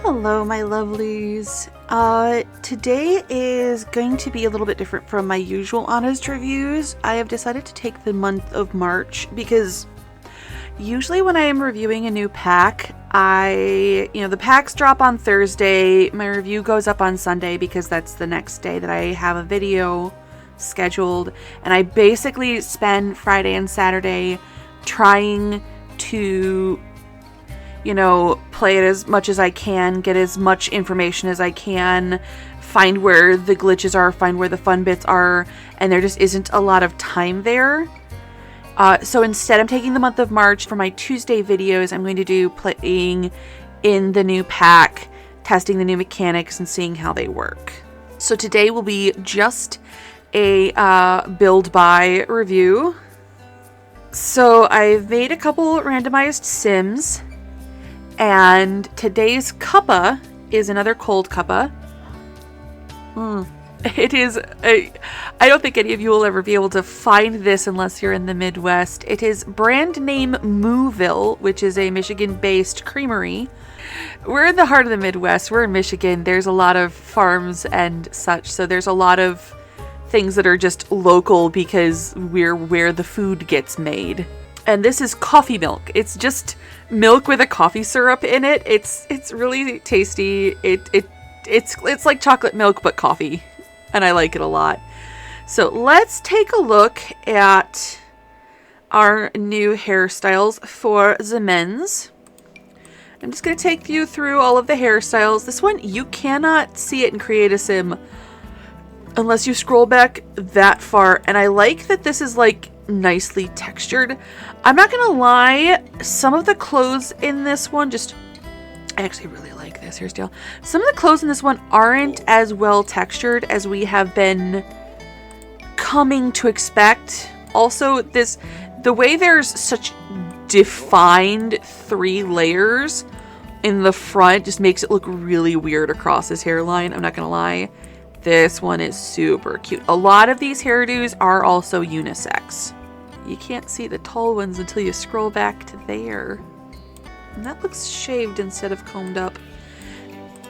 Hello, my lovelies. Today is going to be a little bit different from my usual honest reviews. I have decided to take the month of March because usually when I am reviewing a new pack, the packs drop on Thursday. My review goes up on Sunday because that's the next day that I have a video scheduled. And I basically spend Friday and Saturday trying to play it as much as I can, get as much information as I can, find where the glitches are, find where the fun bits are, and there just isn't a lot of time there. So instead, I'm taking the month of March for my Tuesday videos. I'm going to do playing in the new pack, testing the new mechanics, and seeing how they work. So today will be just a build buy review. So I've made a couple randomized sims. And today's cuppa is another cold cuppa. It is I don't think any of you will ever be able to find this unless you're in the Midwest. It is brand name Mooville, which is a Michigan-based creamery. We're in the heart of the Midwest. We're in Michigan. There's a lot of farms and such, so there's a lot of things that are just local because we're where the food gets made. And this is coffee milk. It's just milk with a coffee syrup in it. It's really tasty. It's like chocolate milk but coffee, and I like it a lot. So let's take a look at our new hairstyles for the men's. I'm just going to take you through all of the hairstyles. This one, you cannot see it in Create a Sim unless you scroll back that far, and I like that this is like nicely textured. I'm not gonna lie, some of the clothes in this one I actually really like this hairstyle. Some of the clothes in this one aren't as well textured as we have been coming to expect. Also, the way there's such defined 3 layers in the front just makes it look really weird across his hairline. I'm not gonna lie. This one is super cute. A lot of these hairdos are also unisex. You can't see the tall ones until you scroll back to there. And that looks shaved instead of combed up.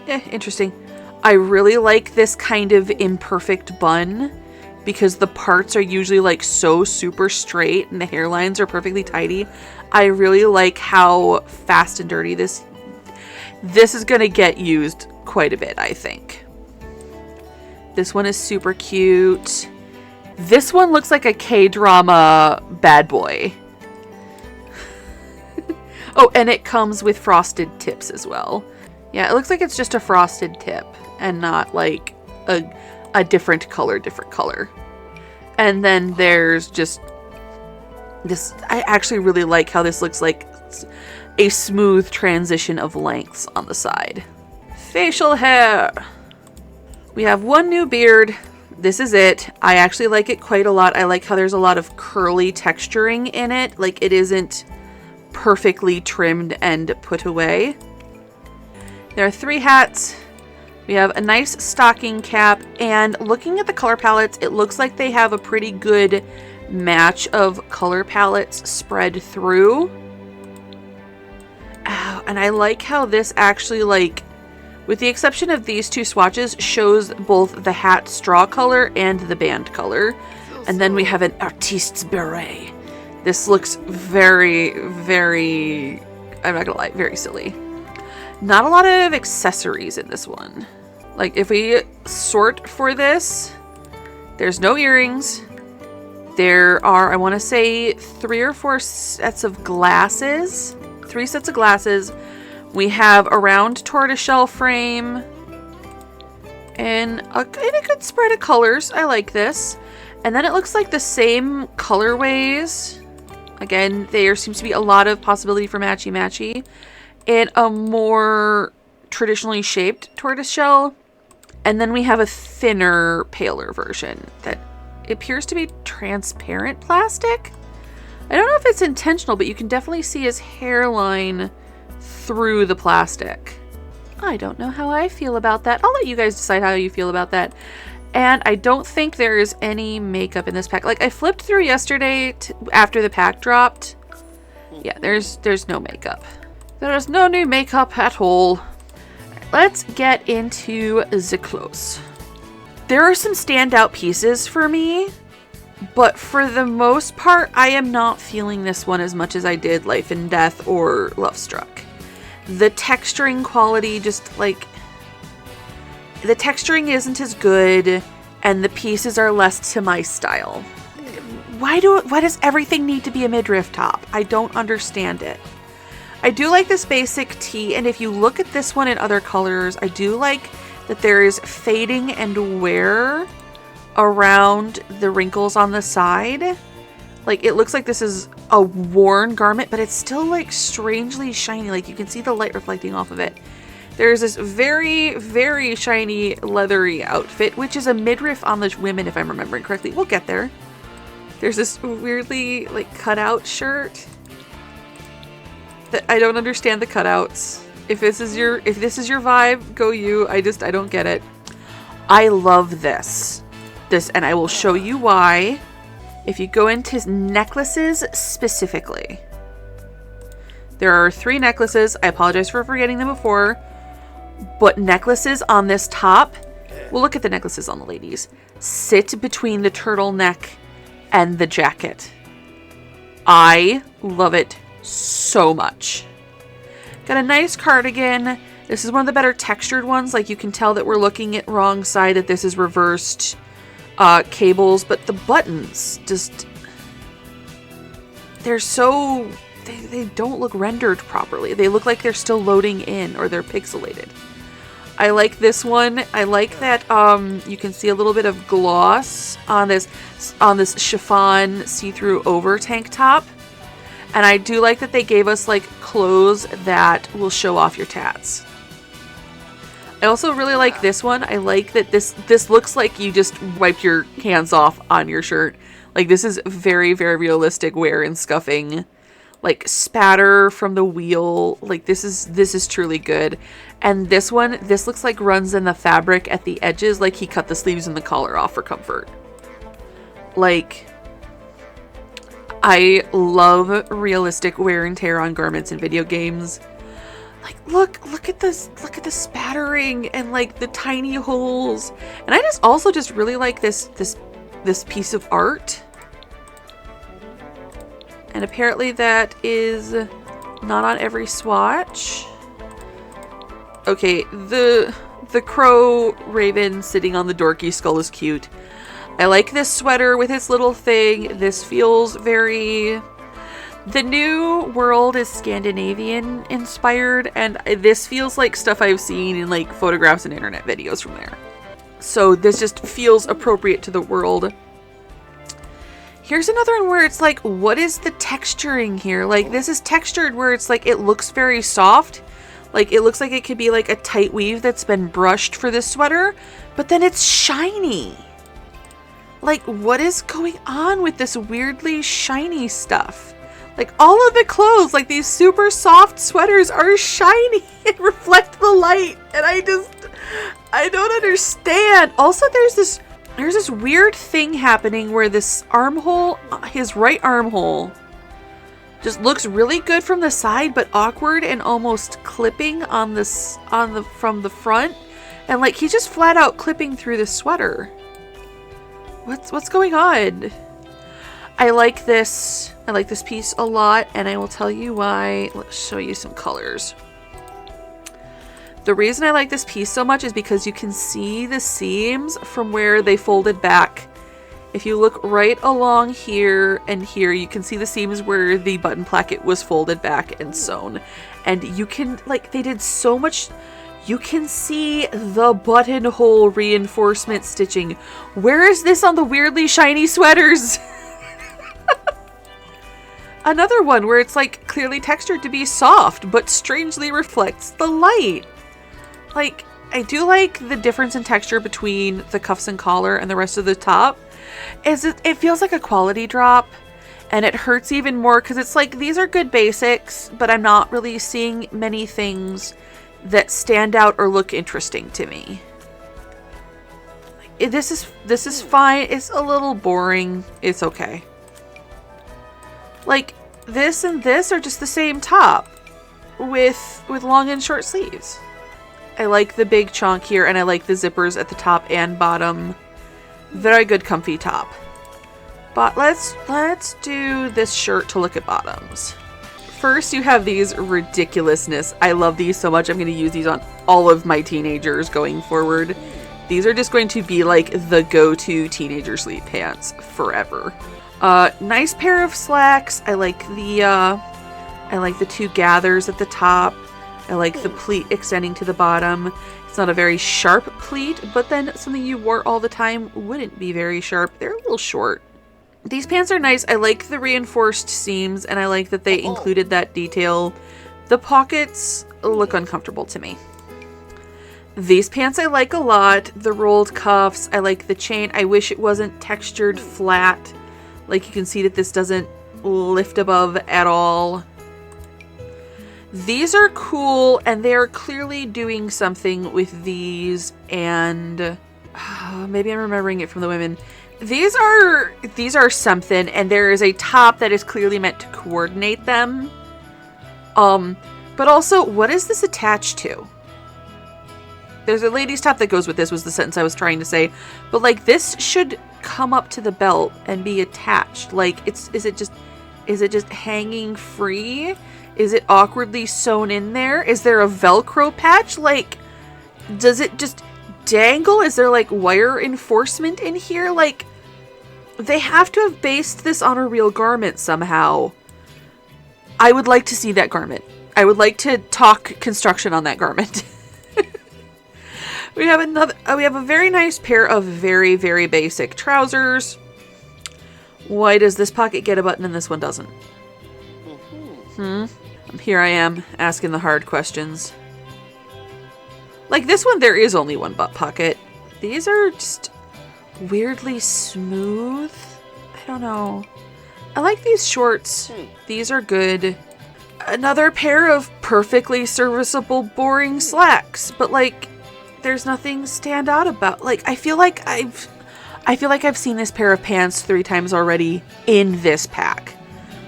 Interesting. I really like this kind of imperfect bun because the parts are usually like so super straight and the hairlines are perfectly tidy. I really like how fast and dirty this is going to get used quite a bit, I think. This one is super cute. This one looks like a K-drama bad boy. Oh, and it comes with frosted tips as well. Yeah, it looks like it's just a frosted tip and not like a different color. And then there's just this. I actually really like how this looks like a smooth transition of lengths on the side. Facial hair. We have one new beard. This is it. I actually like it quite a lot. I like how there's a lot of curly texturing in it. Like it isn't perfectly trimmed and put away. There are 3 hats. We have a nice stocking cap, and looking at the color palettes, it looks like they have a pretty good match of color palettes spread through. Oh, and I like how this actually, like, with the exception of these 2 swatches, shows both the hat straw color and the band color. And then we have an artiste's beret. This looks very, very, I'm not gonna lie, very silly. Not a lot of accessories in this one. Like if we sort for this, there's no earrings. There are, I want to say 3 or 4 sets of glasses. 3 sets of glasses. We have a round tortoiseshell frame and a good spread of colors. I like this. And then it looks like the same colorways. Again, there seems to be a lot of possibility for matchy-matchy. And a more traditionally shaped tortoiseshell. And then we have a thinner, paler version that appears to be transparent plastic. I don't know if it's intentional, but you can definitely see his hairline through the plastic. I don't know how I feel about that. I'll let you guys decide how you feel about that. And I don't think there is any makeup in this pack. Like I flipped through yesterday after the pack dropped. Yeah, there's no makeup. There is no new makeup at all. let's get into the clothes. There are some standout pieces for me, but for the most part, I am not feeling this one as much as I did Life and Death or Love Struck. The texturing quality just like... The texturing isn't as good, and the pieces are less to my style. Why does everything need to be a midriff top? I don't understand it. I do like this basic tee, and if you look at this one in other colors, I do like that there is fading and wear around the wrinkles on the side. Like, it looks like this is a worn garment, but it's still like strangely shiny. Like, you can see the light reflecting off of it. There's this very, very shiny leathery outfit, which is a midriff on the women, if I'm remembering correctly. We'll get there. There's this weirdly like cutout shirt that I don't understand the cutouts. If this is your vibe, go you. I don't get it. I love this, and I will show you why. If you go into necklaces specifically, there are 3 necklaces. I apologize for forgetting them before, but necklaces on this top, we'll look at the necklaces on the ladies, sit between the turtleneck and the jacket. I love it so much. Got a nice cardigan. This is one of the better textured ones. Like, you can tell that we're looking at wrong side, that this is reversed cables, but the buttons just, they're so, they don't look rendered properly. They look like they're still loading in, or they're pixelated. I like this one. I like that you can see a little bit of gloss on this chiffon see-through over tank top. And I do like that they gave us like clothes that will show off your tats. I also really like this one. I like that this looks like you just wiped your hands off on your shirt. Like, this is very, very realistic wear and scuffing. Like, spatter from the wheel. Like, this is truly good. And this one, this looks like runs in the fabric at the edges. Like, he cut the sleeves and the collar off for comfort. Like, I love realistic wear and tear on garments in video games. Like, look at this, look at the spattering and like the tiny holes. And I also really like this piece of art. And apparently that is not on every swatch. Okay, the crow raven sitting on the dorky skull is cute. I like this sweater with its little thing. This feels very... The new world is Scandinavian inspired, and this feels like stuff I've seen in like photographs and internet videos from there. So this just feels appropriate to the world. Here's another one where it's like, what is the texturing here? Like, this is textured where it's like, it looks very soft. Like, it looks like it could be like a tight weave that's been brushed for this sweater, but then it's shiny. Like, what is going on with this weirdly shiny stuff? Like, all of the clothes, like these super soft sweaters, are shiny and reflect the light. And I don't understand. Also, there's this weird thing happening where this armhole, his right armhole, just looks really good from the side, but awkward and almost clipping from the front. And like, he's just flat out clipping through the sweater. What's going on? I like this piece a lot, and I will tell you why. Let's show you some colors. The reason I like this piece so much is because you can see the seams from where they folded back. If you look right along here and here, you can see the seams where the button placket was folded back and sewn. And you can, like, they did so much. You can see the buttonhole reinforcement stitching. Where is this on the weirdly shiny sweaters? Another one where it's like clearly textured to be soft, but strangely reflects the light. Like, I do like the difference in texture between the cuffs and collar and the rest of the top. It feels like a quality drop, and it hurts even more because it's like, these are good basics, but I'm not really seeing many things that stand out or look interesting to me. This is fine. It's a little boring. It's okay. Like, this and this are just the same top with long and short sleeves. I like the big chonk here, and I like the zippers at the top and bottom. Very good comfy top. But let's do this shirt to look at bottoms. First, you have these ridiculousness. I love these so much. I'm going to use these on all of my teenagers going forward. These are just going to be like the go-to teenager sleep pants forever. Nice pair of slacks. I like the two gathers at the top. I like the pleat extending to the bottom. It's not a very sharp pleat, but then something you wore all the time wouldn't be very sharp. They're a little short. These pants are nice. I like the reinforced seams, and I like that they included that detail. The pockets look uncomfortable to me. These pants I like a lot. The rolled cuffs. I like the chain. I wish it wasn't textured flat. Like you can see that this doesn't lift above at all. These are cool, and they're clearly doing something with these, and maybe I'm remembering it from the women. These are something, and there is a top that is clearly meant to coordinate them. But also, what is this attached to? There's a ladies' top that goes with this, was the sentence I was trying to say. But like, this should come up to the belt and be attached. Like, is it just hanging free? Is it awkwardly sewn in there? Is there a Velcro patch? Like, does it just dangle? Is there like wire enforcement in here? Like, they have to have based this on a real garment somehow. I would like to see that garment. I would like to talk construction on that garment. We have a very nice pair of very, very basic trousers. Why does this pocket get a button and this one doesn't? Here I am, asking the hard questions. Like this one, there is only one butt pocket. These are just weirdly smooth. I don't know. I like these shorts. These are good. Another pair of perfectly serviceable, boring slacks. But like, there's nothing stand out about. Like, I feel like I've seen this pair of pants 3 times already in this pack.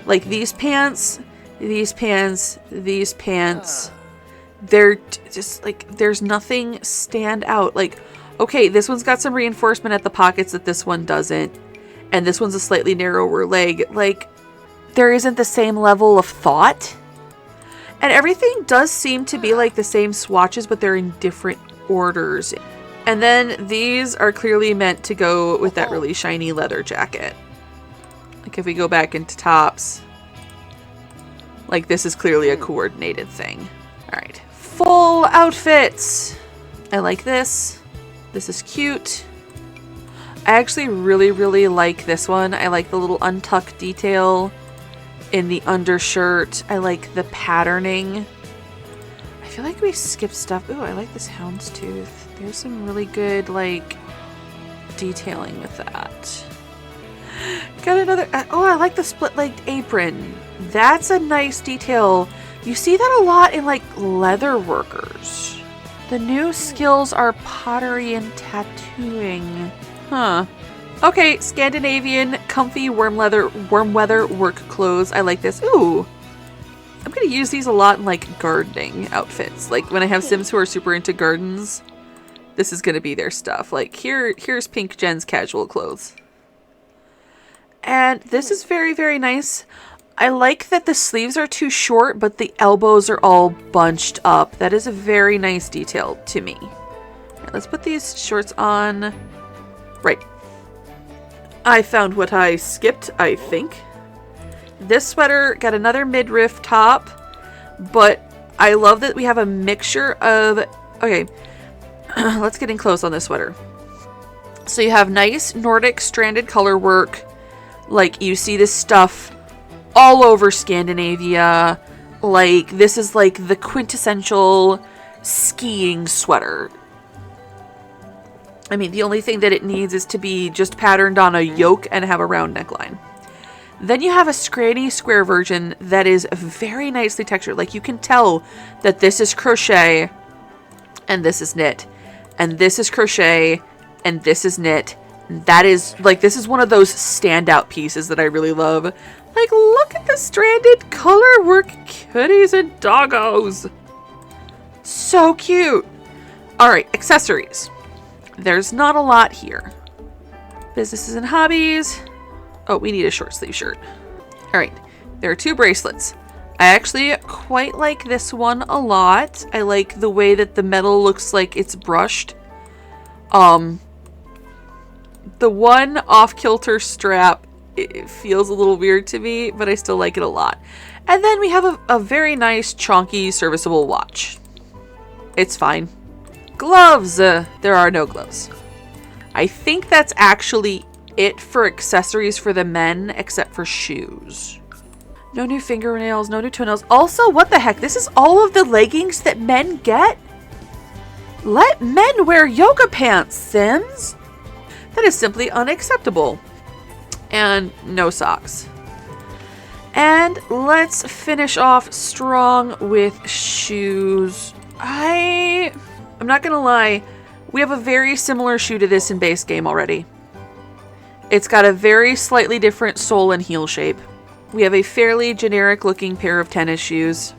Like these pants, these pants, these pants. They're just like, there's nothing stand out. Like, okay, this one's got some reinforcement at the pockets that this one doesn't. And this one's a slightly narrower leg. Like, there isn't the same level of thought. And everything does seem to be like the same swatches, but they're in different orders. And then these are clearly meant to go with that really shiny leather jacket. Like if we go back into tops, like this is clearly a coordinated thing. All right, full outfits. I like this. This is cute. I actually really, really like this one. I like the little untuck detail in the undershirt. I like the patterning. I feel like we skipped stuff. Ooh, I like this houndstooth. There's some really good, like, detailing with that. Got another... oh, I like the split-legged apron. That's a nice detail. You see that a lot in, like, leather workers. The new skills are pottery and tattooing. Huh. Okay, Scandinavian, comfy, warm weather work clothes. I like this. Ooh. I'm going to use these a lot in, like, gardening outfits. Like, when I have Sims who are super into gardens, this is going to be their stuff. Like, here's Pink Jen's casual clothes. And this is very, very nice. I like that the sleeves are too short, but the elbows are all bunched up. That is a very nice detail to me. All right, let's put these shorts on. Right. I found what I skipped, I think. This sweater got another midriff top, but I love that we have a mixture of... Okay, let's get in close on this sweater. So you have nice Nordic stranded color work. Like, you see this stuff all over Scandinavia. Like, this is like the quintessential skiing sweater. I mean, the only thing that it needs is to be just patterned on a yoke and have a round neckline. Then you have a scranny square version that is very nicely textured. Like, you can tell that this is crochet and this is knit. And this is crochet and this is knit. That is, like, this is one of those standout pieces that I really love. Like, look at the stranded color work, kitties and doggos. So cute. All right, accessories. There's not a lot here. Businesses and hobbies. Oh, we need a short sleeve shirt. All right, there are 2 bracelets. I actually quite like this one a lot. I like the way that the metal looks like it's brushed. The one off-kilter strap, it feels a little weird to me, but I still like it a lot. And then we have a very nice, chonky, serviceable watch. It's fine. Gloves! There are no gloves. I think that's actually it for accessories for the men, except for shoes. No new fingernails, no new toenails. Also, what the heck? This is all of the leggings that men get? Let men wear yoga pants, Sims! That is simply unacceptable. And no socks. And let's finish off strong with shoes. I'm not gonna lie, we have a very similar shoe to this in base game already. It's got a very slightly different sole and heel shape. We have a fairly generic looking pair of tennis shoes.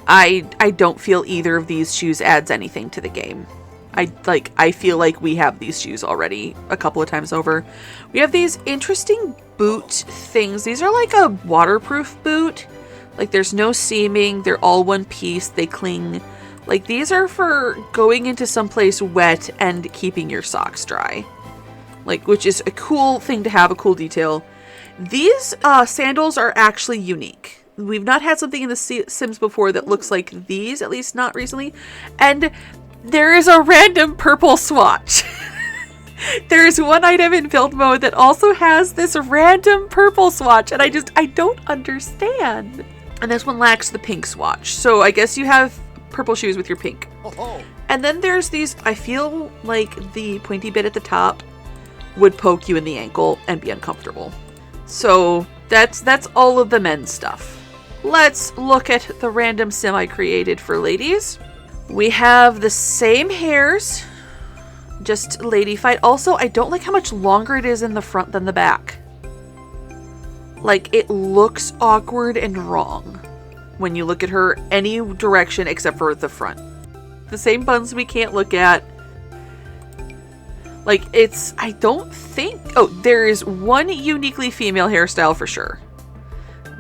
I don't feel either of these shoes adds anything to the game. I feel like we have these shoes already a couple of times over. We have these interesting boot things. These are like a waterproof boot. Like there's no seaming. They're all one piece. They cling. Like these are for going into someplace wet and keeping your socks dry. Like, which is a cool thing to have, a cool detail. These sandals are actually unique. We've not had something in the Sims before that looks like these, at least not recently. And there is a random purple swatch. There is one item in build mode that also has this random purple swatch, and I don't understand. And this one lacks the pink swatch. So I guess you have purple shoes with your pink. Oh. And then there's these, I feel like the pointy bit at the top would poke you in the ankle and be uncomfortable. So that's all of the men's stuff. Let's look at the random sim I created for ladies. We have the same hairs, just lady fight. Also, I don't like how much longer it is in the front than the back. Like, it looks awkward and wrong when you look at her any direction except for the front. The same buns we can't look at. Like, I don't think... Oh, there is one uniquely female hairstyle for sure.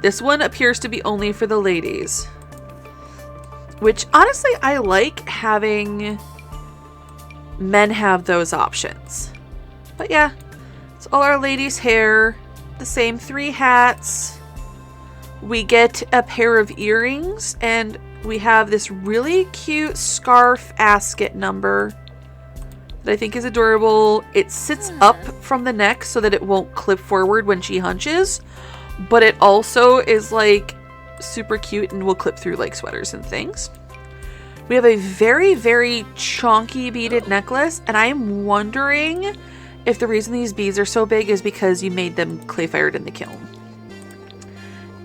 This one appears to be only for the ladies. Which, honestly, I like having men have those options. But yeah, it's all our ladies' hair. The same 3 hats. We get a pair of earrings. And we have this really cute scarf ascot number that I think is adorable. It sits up from the neck so that it won't clip forward when she hunches. But it also is like super cute and will clip through like sweaters and things. We have a very, very chonky beaded necklace, and I am wondering if the reason these beads are so big is because you made them clay fired in the kiln.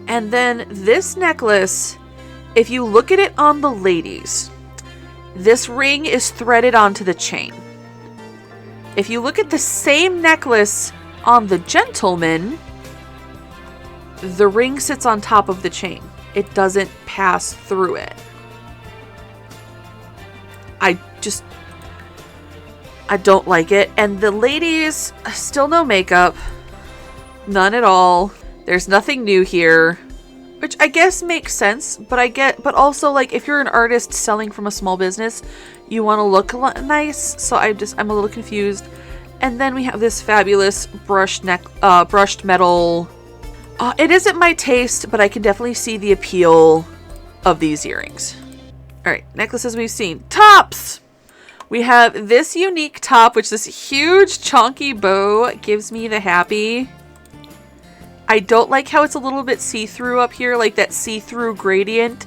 And then this necklace, if you look at it on the ladies, this ring is threaded onto the chain. If you look at the same necklace on the gentleman, the ring sits on top of the chain. It doesn't pass through it. I don't like it. And the ladies, still no makeup. None at all. There's nothing new here. Which I guess makes sense, but also, like, if you're an artist selling from a small business, you want to look nice. So I'm a little confused. And then we have this fabulous brushed metal. It isn't my taste, but I can definitely see the appeal of these earrings. All right, necklaces we've seen. Tops! We have this unique top, which this huge chonky bow gives me the happy. I don't like how it's a little bit see-through up here, like that see-through gradient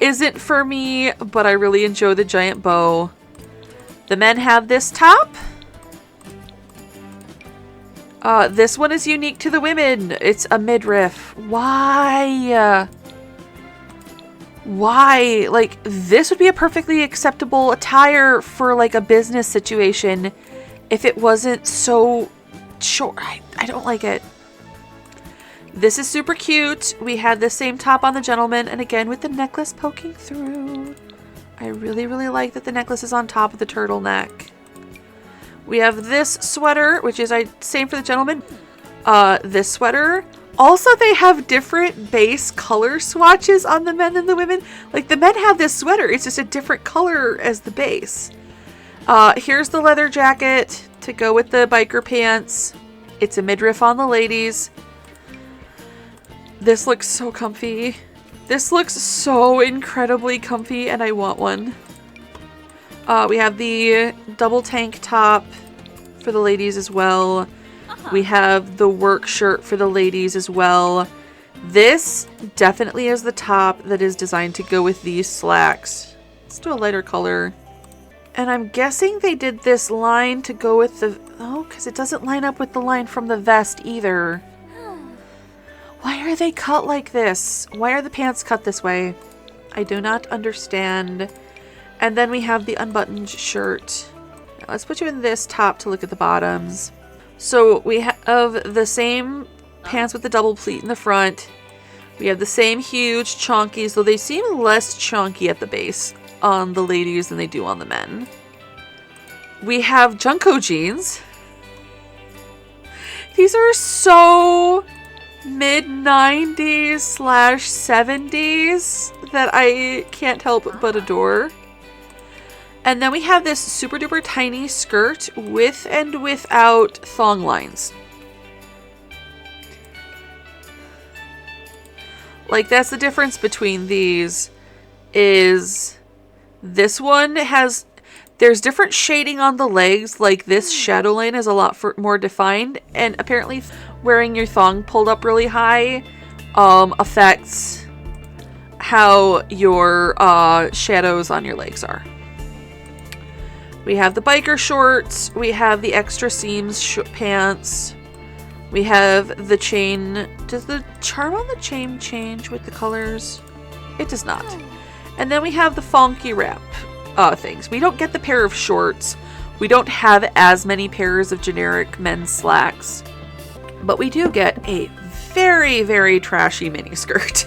isn't for me, but I really enjoy the giant bow. The men have this top. This one is unique to the women. It's a midriff. Why? Why? Like, this would be a perfectly acceptable attire for, like, a business situation if it wasn't so short. I don't like it. This is super cute. We had the same top on the gentleman, and again with the necklace poking through. I really, really like that the necklace is on top of the turtleneck. We have this sweater, which is same for the gentleman. This sweater. Also, they have different base color swatches on the men and the women. Like, the men have this sweater. It's just a different color as the base. Here's the leather jacket to go with the biker pants. It's a midriff on the ladies. This looks so comfy. This looks so incredibly comfy, and I want one. We have the double tank top for the ladies as well. We have the work shirt for the ladies as well. This definitely is the top that is designed to go with these slacks. Let's do a lighter color. And I'm guessing they did this line to go with the... Oh, because it doesn't line up with the line from the vest either. Why are they cut like this? Why are the pants cut this way? I do not understand. And then we have the unbuttoned shirt. Now let's put you in this top to look at the bottoms. So we have the same pants with the double pleat in the front. We have the same huge chonkies, though they seem less chonky at the base on the ladies than they do on the men. We have Junko jeans. These are so mid-90s / 70s that I can't help but adore. And then we have this super duper tiny skirt with and without thong lines. Like, that's the difference between these, is this one has, there's different shading on the legs. Like, this shadow line is a lot more defined, and apparently wearing your thong pulled up really high affects how your shadows on your legs are. We have the biker shorts. We have the extra seams pants. We have the chain. Does the charm on the chain change with the colors? It does not. And then we have the funky wrap things. We don't get the pair of shorts. We don't have as many pairs of generic men's slacks. But we do get a very, very trashy miniskirt.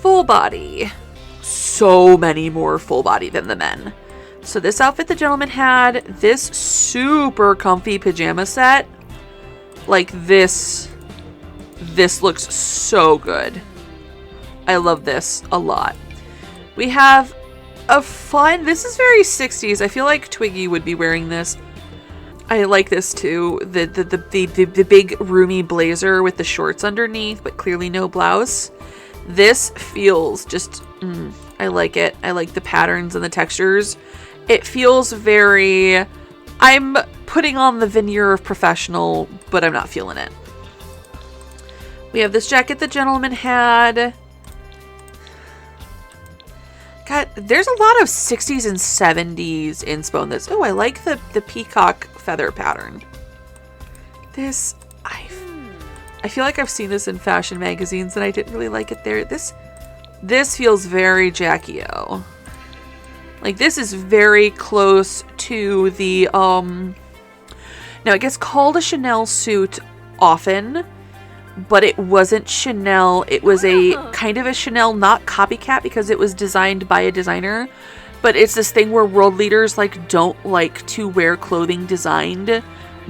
Full body. So many more full body than the men. So this outfit the gentleman had, this super comfy pajama set, like this looks so good. I love this a lot. We have a fun, this is very 60s. I feel like Twiggy would be wearing this. I like this too. The big roomy blazer with the shorts underneath, but clearly no blouse. This feels just, I like it. I like the patterns and the textures. It feels very, I'm putting on the veneer of professional, but I'm not feeling it. We have this jacket the gentleman had. God, there's a lot of 60s and 70s inspo in this. Oh, I like the peacock feather pattern. This, I feel like I've seen this in fashion magazines and I didn't really like it there. This feels very Jackie O. Like, this is very close to the, now it gets called a Chanel suit often, but it wasn't Chanel. It was a kind of a Chanel, not copycat, because it was designed by a designer, but it's this thing where world leaders, like, don't like to wear clothing designed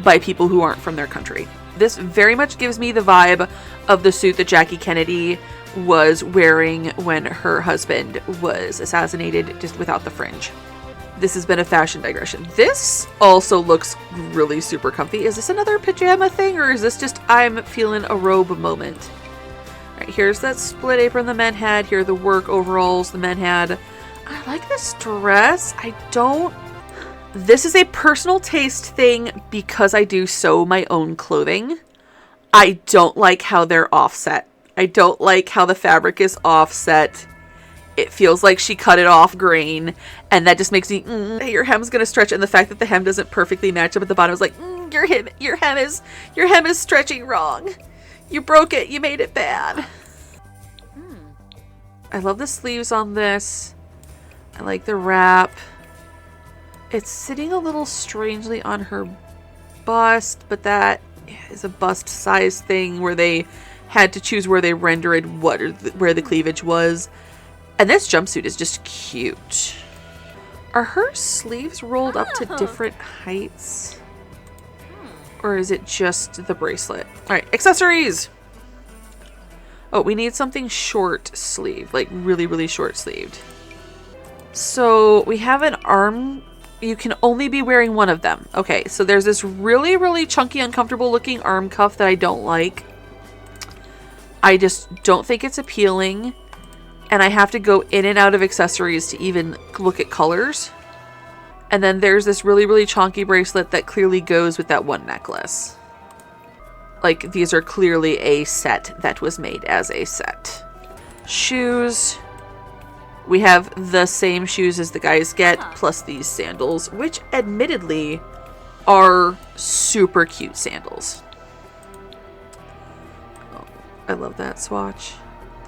by people who aren't from their country. This very much gives me the vibe of the suit that Jackie Kennedy was wearing when her husband was assassinated, just without the fringe. This has been a fashion digression. This also looks really super comfy. Is this another pajama thing, or is this just I'm feeling a robe moment? All right, here's that split apron the men had. Here are the work overalls the men had. I like this dress. This is a personal taste thing because I do sew my own clothing. I don't like how they're offset. I don't like how the fabric is offset. It feels like she cut it off grain, and that just makes me, your hem's gonna stretch, and the fact that the hem doesn't perfectly match up at the bottom is like, your hem is stretching wrong. You broke it. You made it bad. I love the sleeves on this. I like the wrap. It's sitting a little strangely on her bust, but that is a bust size thing where they had to choose where they rendered where the cleavage was. And this jumpsuit is just cute. Are her sleeves rolled up to different heights? Or is it just the bracelet? All right, accessories. Oh, we need something short sleeve, like really, really short sleeved. So we have an arm. You can only be wearing one of them. Okay, so there's this really, really chunky, uncomfortable looking arm cuff that I don't like. I just don't think it's appealing. And I have to go in and out of accessories to even look at colors. And then there's this really, really chunky bracelet that clearly goes with that one necklace. Like, these are clearly a set that was made as a set. Shoes. We have the same shoes as the guys get, plus these sandals, which admittedly are super cute sandals. Oh, I love that swatch.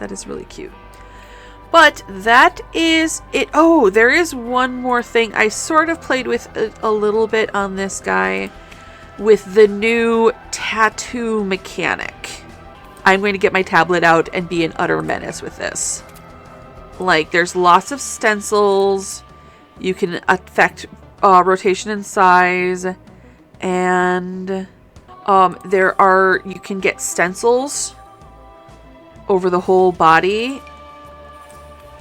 That is really cute. But that is it. Oh, there is one more thing. I sort of played with a little bit on this guy with the new tattoo mechanic. I'm going to get my tablet out and be an utter menace with this. Like, there's lots of stencils. You can affect rotation and size. And you can get stencils over the whole body.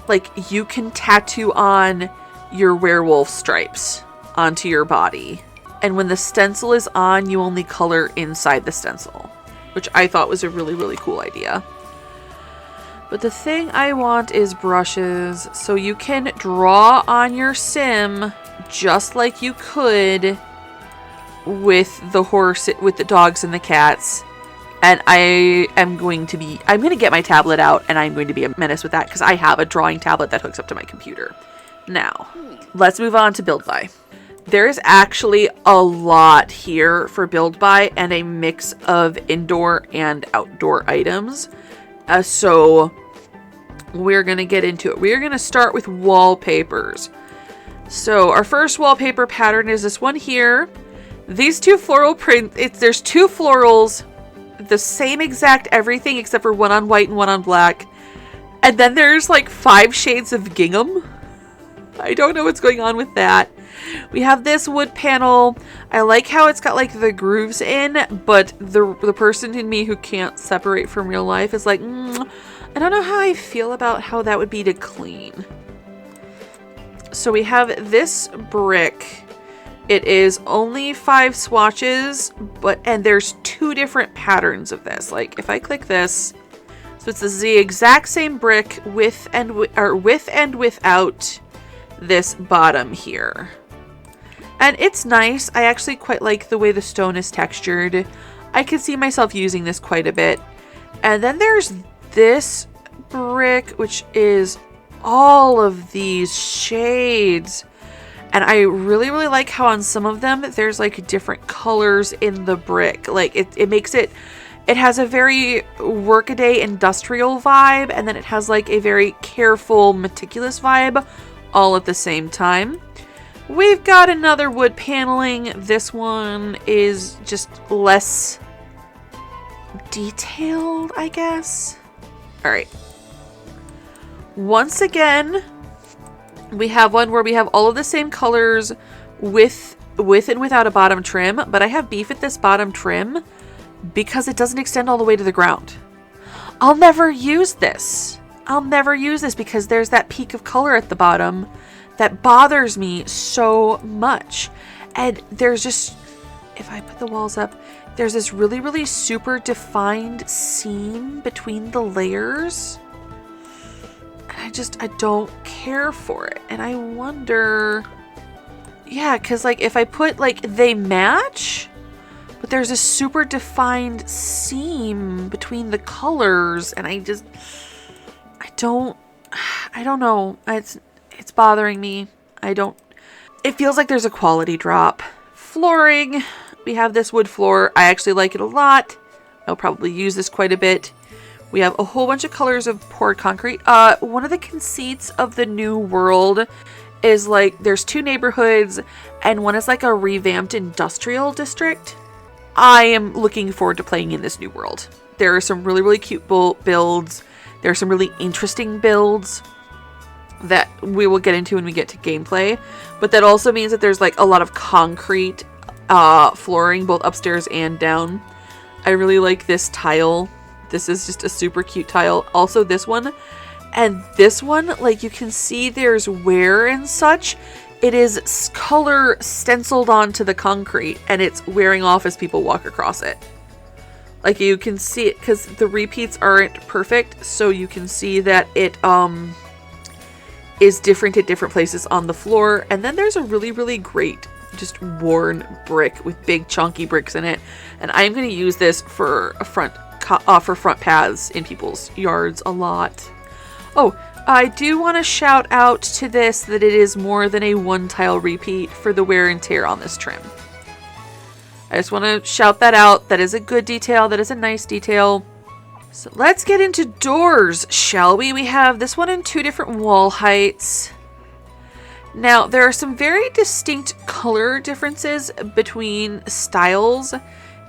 Like, you can tattoo on your werewolf stripes onto your body. And when the stencil is on, you only color inside the stencil, which I thought was a really, really cool idea. But the thing I want is brushes, so you can draw on your sim just like you could with the dogs and the cats. And I'm going to get my tablet out and I'm going to be a menace with that because I have a drawing tablet that hooks up to my computer. Now, let's move on to Build By. There is actually a lot here for Build By and a mix of indoor and outdoor items. So we're going to get into it. We're going to start with wallpapers. So our first wallpaper pattern is this one here. These two floral print, there's two florals, the same exact everything except for one on white and one on black. And then there's like 5 shades of gingham. I don't know what's going on with that. We have this wood panel. I like how it's got like the grooves in, but the person in me who can't separate from real life is like, I don't know how I feel about how that would be to clean. So we have this brick. It is only 5 swatches, and there's 2 different patterns of this. Like if I click this, so it's the exact same brick with and without this bottom here. And it's nice. I actually quite like the way the stone is textured. I could see myself using this quite a bit. And then there's this brick, which is all of these shades. And I really, really like how on some of them, there's like different colors in the brick. Like it makes it has a very workaday industrial vibe. And then it has like a very careful, meticulous vibe all at the same time. We've got another wood paneling. This one is just less detailed, I guess. All right. Once again, we have one where we have all of the same colors with and without a bottom trim, but I have beef with this bottom trim because it doesn't extend all the way to the ground. I'll never use this. I'll never use this because there's that peak of color at the bottom that bothers me so much. And there's just, if I put the walls up, there's this really, really super defined seam between the layers. And I don't care for it. And I wonder, yeah, because like if I put like they match, but there's a super defined seam between the colors and I don't know. It's bothering me. It feels like there's a quality drop. Flooring. We have this wood floor. I actually like it a lot. I'll probably use this quite a bit. We have a whole bunch of colors of poured concrete. One of the conceits of the new world is like there's 2 neighborhoods and one is like a revamped industrial district. I am looking forward to playing in this new world. There are some really, really cute builds. There are some really interesting builds. that we will get into when we get to gameplay. But that also means that there's like a lot of concrete flooring, both upstairs and down. I really like this tile. This is just a super cute tile. Also this one. And this one, like you can see there's wear and such. It is color stenciled onto the concrete and it's wearing off as people walk across it. Like you can see it because the repeats aren't perfect. So you can see that it is different at different places on the floor. And then there's a really, really great just worn brick with big chunky bricks in it. And I'm going to use this for a front paths in people's yards a lot. Oh, I do want to shout out to this that it is more than a one tile repeat for the wear and tear on this trim. I just want to shout that out. That is a good detail. That is a nice detail. So let's get into doors, shall we? We have this one in 2 different wall heights. Now, there are some very distinct color differences between styles.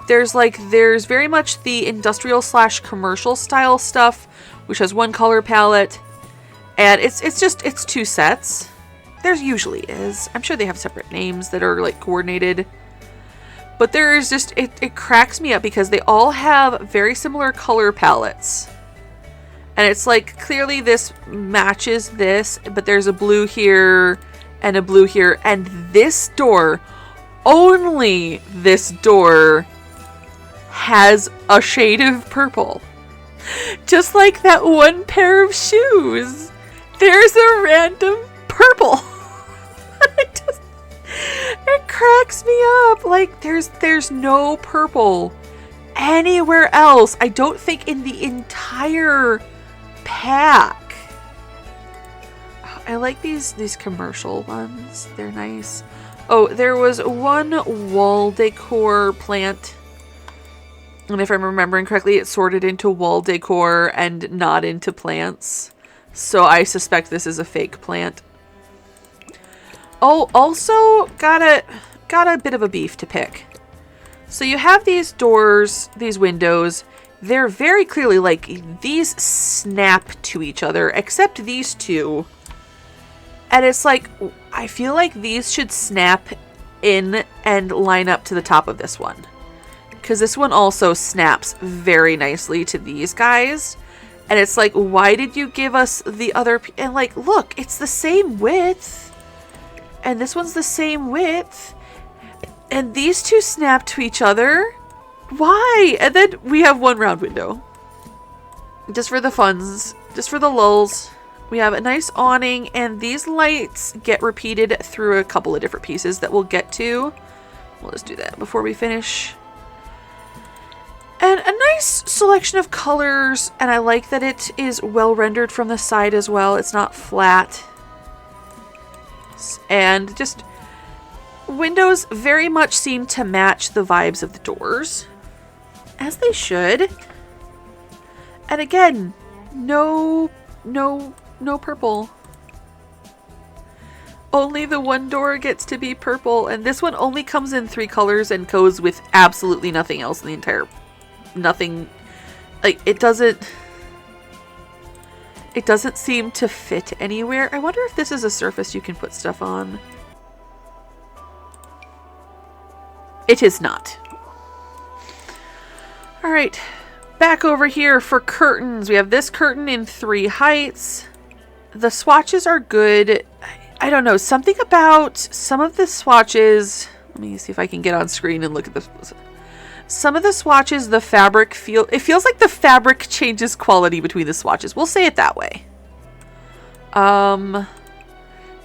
There's very much the industrial / commercial style stuff, which has one color palette. And it's 2 sets. There usually is. I'm sure they have separate names that are like coordinated. But there is just, it cracks me up because they all have very similar color palettes. And it's like, clearly this matches this, but there's a blue here and a blue here. And this door, only this door, has a shade of purple. Just like that one pair of shoes. There's a random purple. It cracks me up. Like there's no purple anywhere else. I don't think in the entire pack. I like these commercial ones. They're nice. Oh, there was one wall decor plant. And if I'm remembering correctly, it's sorted into wall decor and not into plants. So I suspect this is a fake plant. Oh, also got a bit of a beef to pick. So you have these doors, these windows. They're very clearly like these snap to each other, except these two. And it's like, I feel like these should snap in and line up to the top of this one. Because this one also snaps very nicely to these guys. And it's like, why did you give us the other... And like, look, it's the same width. And this one's the same width. And these two snap to each other. Why? And then we have one round window. Just for the funs. Just for the lulz. We have a nice awning. And these lights get repeated through a couple of different pieces that we'll get to. We'll just do that before we finish. And a nice selection of colors, and I like that it is well rendered from the side as well. It's not flat. And just windows very much seem to match the vibes of the doors, as they should. And again, no purple. Only the one door gets to be purple, and this one only comes in 3 colors and goes with absolutely nothing else in the entire... Nothing, like it doesn't seem to fit anywhere. I wonder if this is a surface you can put stuff on. It is not. All right, back over here for curtains. We have this curtain in 3 heights. The swatches are good. I don't know, something about some of the swatches. Let me see if I can get on screen and look at this. Some of the swatches, the fabric feels like the fabric changes quality between the swatches. We'll say it that way.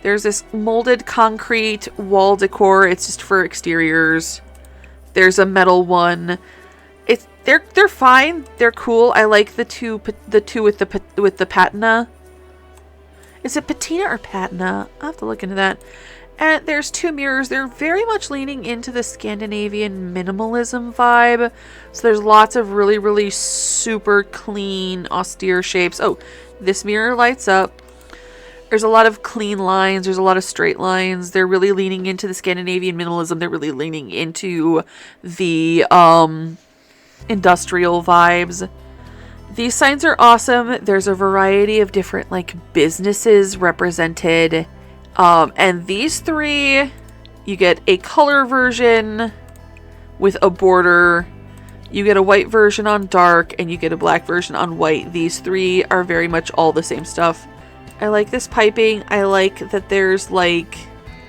There's this molded concrete wall decor. It's just for exteriors. There's a metal one. They're fine. They're cool. I like the two with the patina. Is it patina or patina? I'll have to look into that. And there's 2 mirrors. They're very much leaning into the Scandinavian minimalism vibe. So there's lots of really, really super clean, austere shapes. Oh, this mirror lights up. There's a lot of clean lines. There's a lot of straight lines. They're really leaning into the Scandinavian minimalism. They're really leaning into the industrial vibes. These signs are awesome. There's a variety of different like businesses represented. And these three, you get a color version with a border. You get a white version on dark, and you get a black version on white. These three are very much all the same stuff. I like this piping. I like that there's like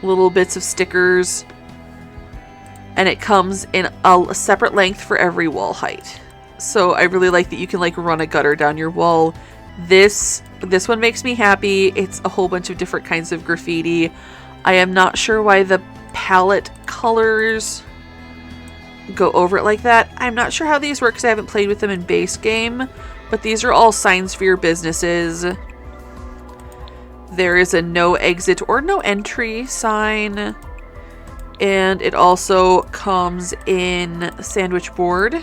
little bits of stickers, and it comes in a separate length for every wall height. So I really like that you can like run a gutter down your wall. This one makes me happy. It's a whole bunch of different kinds of graffiti. I am not sure why the palette colors go over it like that. I'm not sure how these work because I haven't played with them in base game, but these are all signs for your businesses. There is a no exit or no entry sign, and it also comes in a sandwich board.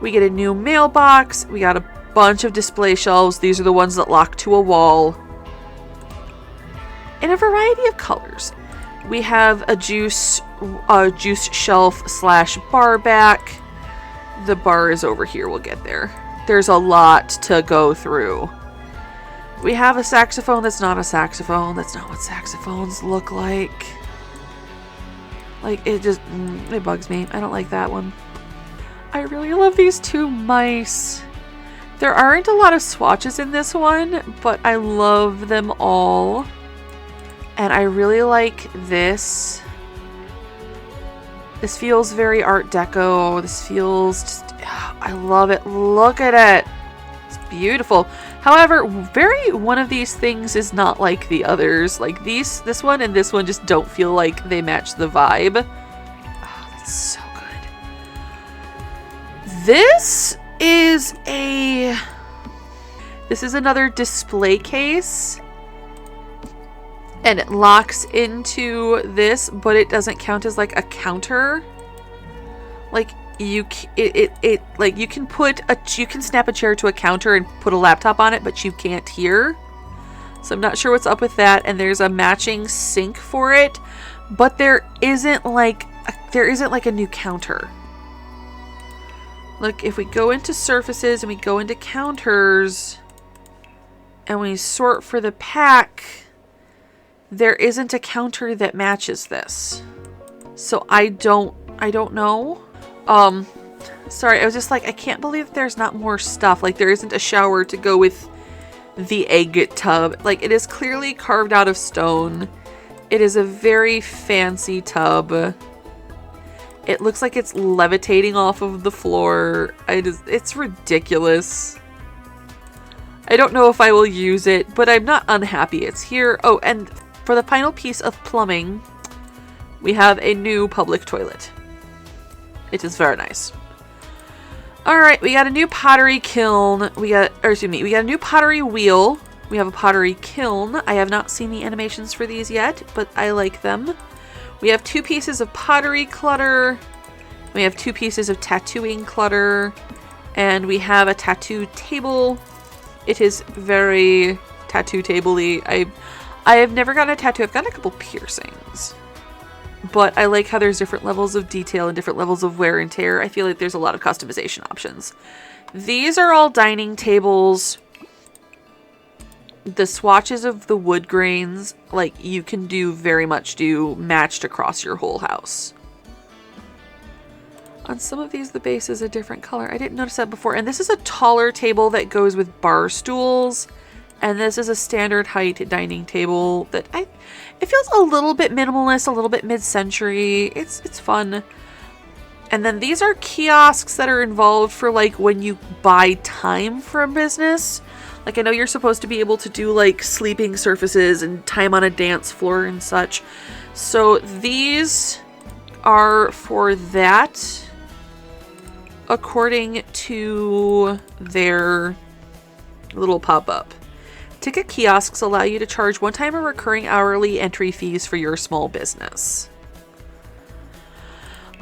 We get a new mailbox. We got a bunch of display shelves. These are the ones that lock to a wall in a variety of colors. We have a juice shelf / bar back. The bar is over here. We'll get there. There's a lot to go through. We have a saxophone that's not a saxophone. That's not what saxophones look like. Like, it just, it bugs me. I don't like that one. I really love these two mice. There aren't a lot of swatches in this one, but I love them all. And I really like this. This feels very Art Deco. This feels just, I love it. Look at it. It's beautiful. However, one of these things is not like the others. Like this one and this one just don't feel like they match the vibe. Oh, that's so good. This is another display case. And it locks into this, but it doesn't count as like a counter. Like you can snap a chair to a counter and put a laptop on it, but you can't here. So I'm not sure what's up with that. And there's a matching sink for it, but there isn't like a new counter. Look, if we go into surfaces and we go into counters and we sort for the pack, there isn't a counter that matches this. So I don't know. Sorry, I was just like, I can't believe there's not more stuff. Like, there isn't a shower to go with the egg tub. Like, it is clearly carved out of stone. It is a very fancy tub. It looks like it's levitating off of the floor. It's ridiculous. I don't know if I will use it, but I'm not unhappy it's here. Oh, and for the final piece of plumbing, we have a new public toilet. It is very nice. Alright, we got a new pottery kiln. We got a new pottery wheel. We have a pottery kiln. I have not seen the animations for these yet, but I like them. We have 2 pieces of pottery clutter. We have 2 pieces of tattooing clutter. And we have a tattoo table. It is very tattoo table-y. I have never gotten a tattoo. I've gotten a couple piercings. But I like how there's different levels of detail and different levels of wear and tear. I feel like there's a lot of customization options. These are all dining tables. The swatches of the wood grains, like, you can very much do matched across your whole house. On some of these, the base is a different color. I didn't notice that before. And this is a taller table that goes with bar stools. And this is a standard height dining table that it feels a little bit minimalist, a little bit mid-century. It's fun. And then these are kiosks that are involved for like when you buy time for a business. Like, I know you're supposed to be able to do like sleeping surfaces and time on a dance floor and such. So these are for that according to their little pop-up. Ticket kiosks allow you to charge one-time or recurring hourly entry fees for your small business.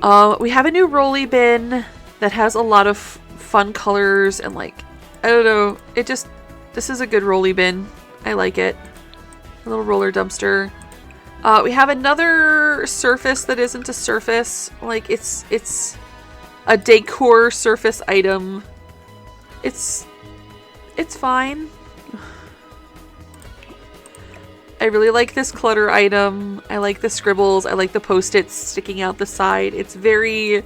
We have a new rolly bin that has a lot of fun colors and like, I don't know, this is a good rolly bin. I like it. A little roller dumpster. We have another surface that isn't a surface. Like, it's a decor surface item. It's fine. I really like this clutter item. I like the scribbles. I like the post-its sticking out the side. It's very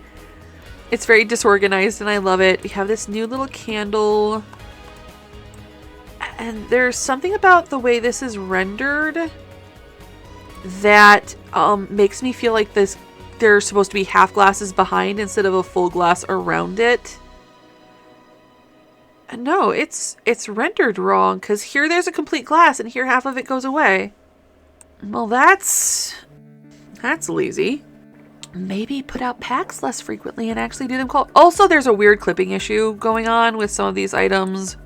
disorganized and I love it. We have this new little candle. And there's something about the way this is rendered that makes me feel like there's supposed to be half glasses behind instead of a full glass around it. No, it's rendered wrong, because here there's a complete glass and here half of it goes away. Well, that's lazy. Maybe put out packs less frequently and actually do them Also, there's a weird clipping issue going on with some of these items.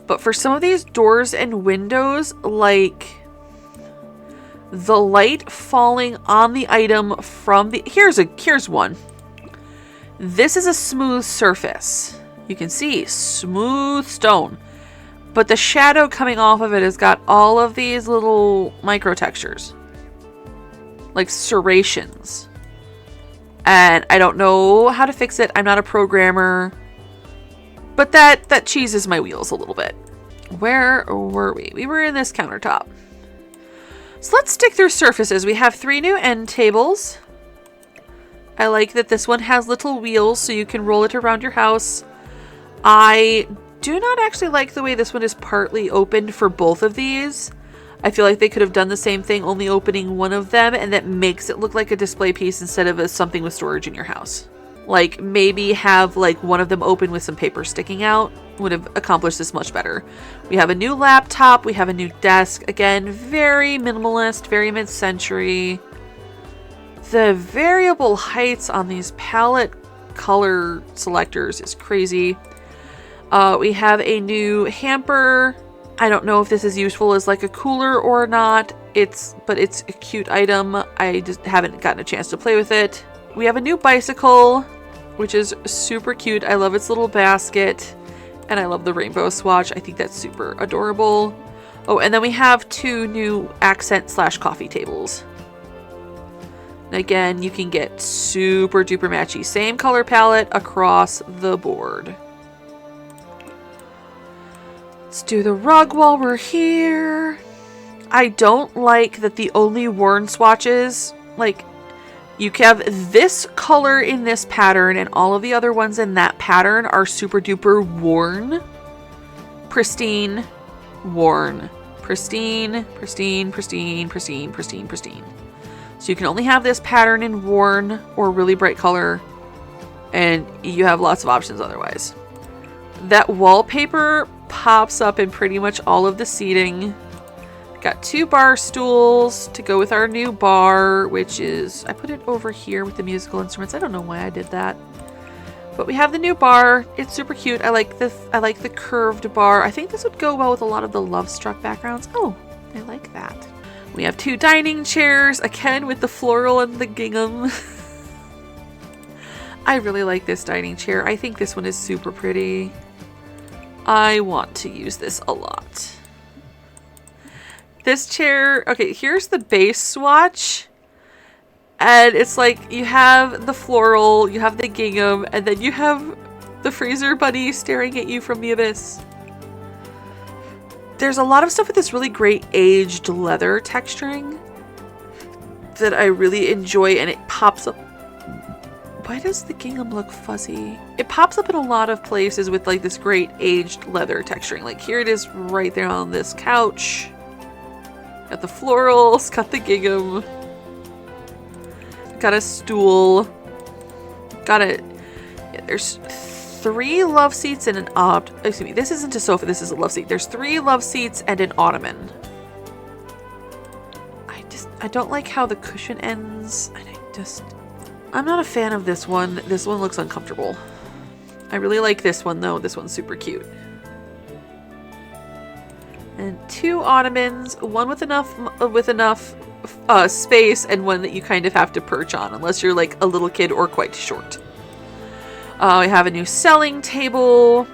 But for some of these doors and windows, like the light falling on the item from the... Here's one. This is a smooth surface. You can see smooth stone, but the shadow coming off of it has got all of these little micro textures, like serrations. And I don't know how to fix it. I'm not a programmer, but that cheeses my wheels a little bit. Where were we? We were in this countertop. So let's stick through surfaces. We have 3 new end tables. I like that this one has little wheels so you can roll it around your house. I do not actually like the way this one is partly opened for both of these. I feel like they could have done the same thing, only opening one of them, and that makes it look like a display piece instead of something with storage in your house. Like, maybe have like one of them open with some paper sticking out would have accomplished this much better. We have a new laptop, we have a new desk. Again, very minimalist, very mid-century. The variable heights on these palette color selectors is crazy. We have a new hamper. I don't know if this is useful as like a cooler or not. But it's a cute item. I just haven't gotten a chance to play with it. We have a new bicycle, which is super cute. I love its little basket. And I love the rainbow swatch. I think that's super adorable. Oh, and then we have 2 new accent/coffee tables. And again, you can get super duper matchy. Same color palette across the board. Let's do the rug while we're here. I don't like that the only worn swatches, like, you have this color in this pattern and all of the other ones in that pattern are super duper worn. Pristine, worn. Pristine, pristine, pristine, pristine, pristine, pristine. So you can only have this pattern in worn or really bright color, and you have lots of options otherwise. That wallpaper pops up in pretty much all of the seating. Got 2 bar stools to go with our new bar, which is, I put it over here with the musical instruments. I don't know why I did that. But we have the new bar. It's super cute. I like the curved bar. I think this would go well with a lot of the Love Struck backgrounds. Oh, I like that. We have 2 dining chairs, again with the floral and the gingham. I really like this dining chair. I think this one is super pretty. I want to use this a lot. This chair, okay, here's the base swatch. And it's like you have the floral, you have the gingham, and then you have the freezer bunny staring at you from the abyss. There's a lot of stuff with this really great aged leather texturing that I really enjoy, and it pops up. Why does the gingham look fuzzy? It pops up in a lot of places with like this great aged leather texturing. Like here it is right there on this couch. Got the florals, got the gingham. Got a stool. There's 3 love seats and an excuse me, this isn't a sofa, this is a love seat. There's 3 love seats and an ottoman. I don't like how the cushion ends. I'm not a fan of this one. This one looks uncomfortable. I really like this one though. This one's super cute. And 2 ottomans, one with enough space and one that you kind of have to perch on unless you're like a little kid or quite short. We have a new selling table.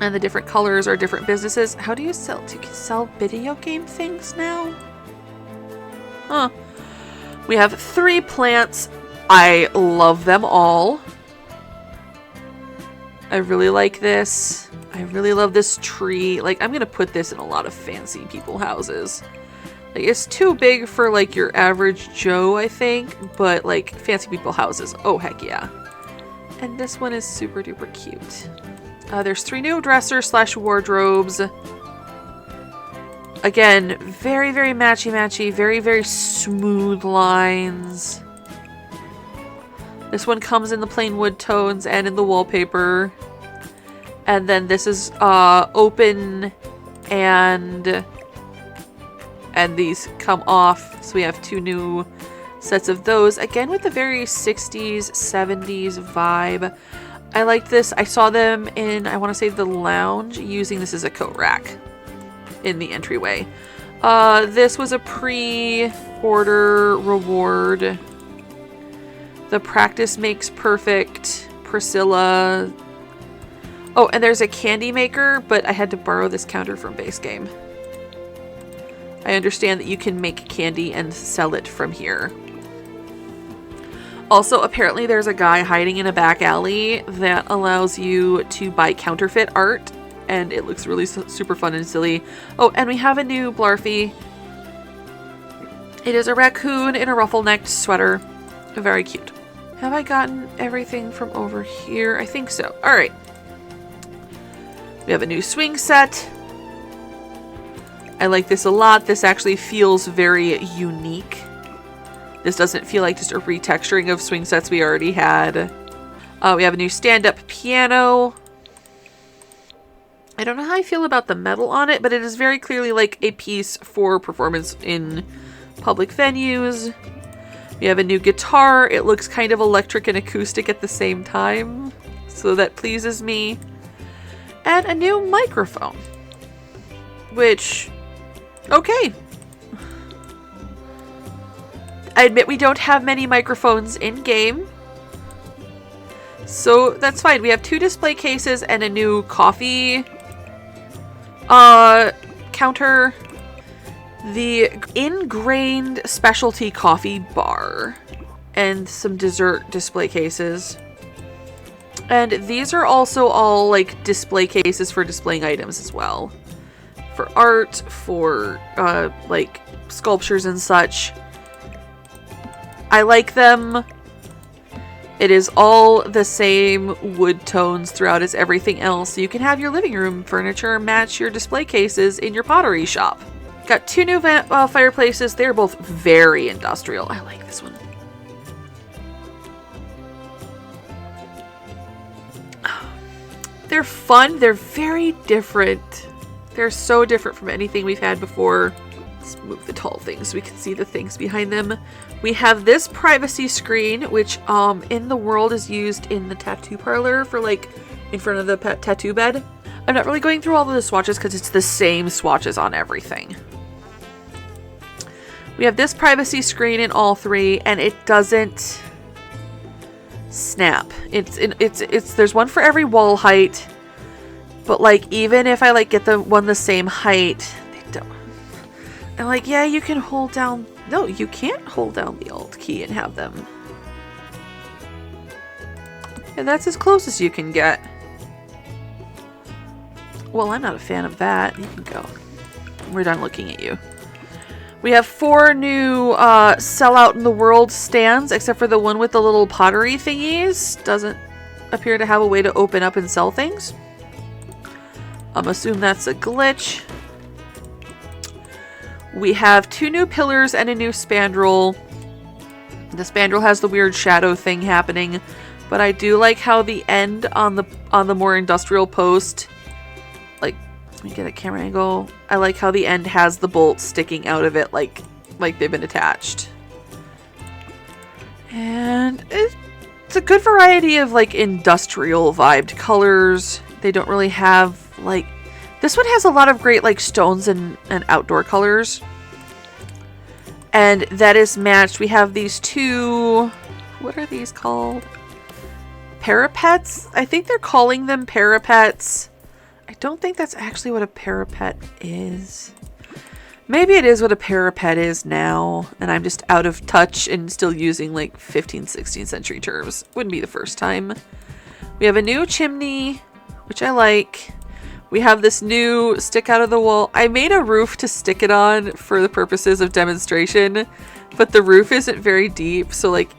And the different colors are different businesses. How do you sell? Do you sell video game things now? Huh. We have 3 plants. I love them all. I really like this. I really love this tree. Like, I'm gonna put this in a lot of fancy people houses. Like, it's too big for, like, your average Joe, I think. But, like, fancy people houses. Oh, heck yeah. And this one is super duper cute. There's 3 new dressers / wardrobes. Again, very, very matchy-matchy. Very, very smooth lines. This one comes in the plain wood tones and in the wallpaper. And then this is open and these come off. So we have 2 new sets of those. Again, with the very 60s, 70s vibe. I like this. I saw them in, I want to say, the lounge, using this as a coat rack in the entryway. This was a pre-order reward. The practice makes perfect. Priscilla. Oh, and there's a candy maker, but I had to borrow this counter from base game. I understand that you can make candy and sell it from here. Also, apparently there's a guy hiding in a back alley that allows you to buy counterfeit art, and it looks really super fun and silly. Oh, and we have a new Blarfy. It is a raccoon in a ruffle-necked sweater. Very cute. Have I gotten everything from over here? I think so. All right. We have a new swing set. I like this a lot. This actually feels very unique. This doesn't feel like just a retexturing of swing sets we already had. We have a new stand-up piano. I don't know how I feel about the metal on it, but it is very clearly like a piece for performance in public venues. We have a new guitar. It looks kind of electric and acoustic at the same time, so that pleases me. And a new microphone, which, okay. I admit we don't have many microphones in game, so that's fine. We have 2 display cases and a new coffee counter. The ingrained specialty coffee bar and some dessert display cases. And these are also all like display cases for displaying items as well. For art, for like sculptures and such. I like them. It is all the same wood tones throughout as everything else. So you can have your living room furniture match your display cases in your pottery shop. Got 2 new fireplaces. They're both very industrial. I like this one. They're fun. They're very different. They're so different from anything we've had before. Let's move the tall things so we can see the things behind them. We have this privacy screen, which in the world is used in the tattoo parlor for like in front of the pet tattoo bed. I'm not really going through all of the swatches because it's the same swatches on everything. We have this privacy screen in all 3, and it doesn't snap. There's one for every wall height, but like even if I like get the one the same height, they don't. And like, yeah, you can hold down. No, you can't hold down the Alt key and have them. And that's as close as you can get. Well, I'm not a fan of that. You can go. We're done looking at you. We have 4 new sell out in the world stands, except for the one with the little pottery thingies. Doesn't appear to have a way to open up and sell things. I'm assuming that's a glitch. We have 2 new pillars and a new spandrel. The spandrel has the weird shadow thing happening, but I do like how the end on the more industrial post, like, let me get a camera angle. I like how the end has the bolts sticking out of it like they've been attached. And it's a good variety of like industrial vibed colors. They don't really have like, this one has a lot of great like stones and outdoor colors. And that is matched. We have these 2, what are these called? Parapets? I think they're calling them parapets. I don't think that's actually what a parapet is. Maybe it is what a parapet is now, and I'm just out of touch and still using like 15th, 16th century terms. Wouldn't be the first time. We have a new chimney, which I like. We have this new stick out of the wall. I made a roof to stick it on for the purposes of demonstration, but the roof isn't very deep, so like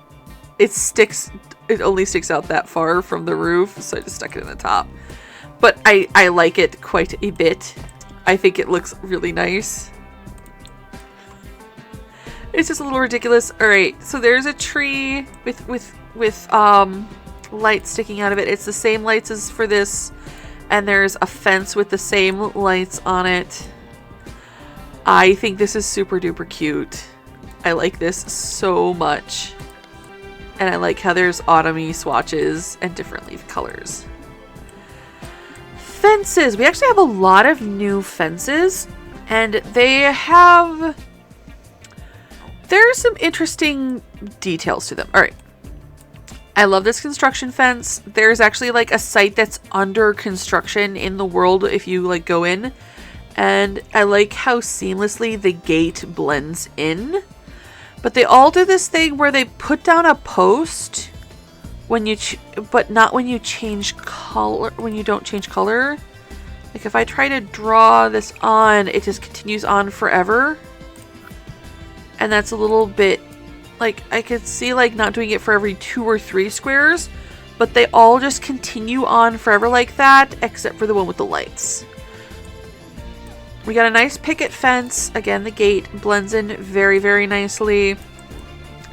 it only sticks out that far from the roof, so I just stuck it in the top. But I like it quite a bit. I think it looks really nice. It's just a little ridiculous. All right, so there's a tree with lights sticking out of it. It's the same lights as for this, and there's a fence with the same lights on it. I think this is super duper cute. I like this so much. And I like how there's autumny swatches and different leaf colors. Fences. We actually have a lot of new fences, and there's some interesting details to them. All right. I love this construction fence. There's actually like a site that's under construction in the world if you like go in. And I like how seamlessly the gate blends in. But they all do this thing where they put down a post when you but not when you change color, when you don't change color. Like if I try to draw this on, it just continues on forever. And that's a little bit like, I could see like not doing it for every 2 or 3 squares, but they all just continue on forever like that, except for the one with the lights. We got a nice picket fence. Again, the gate blends in very, very nicely.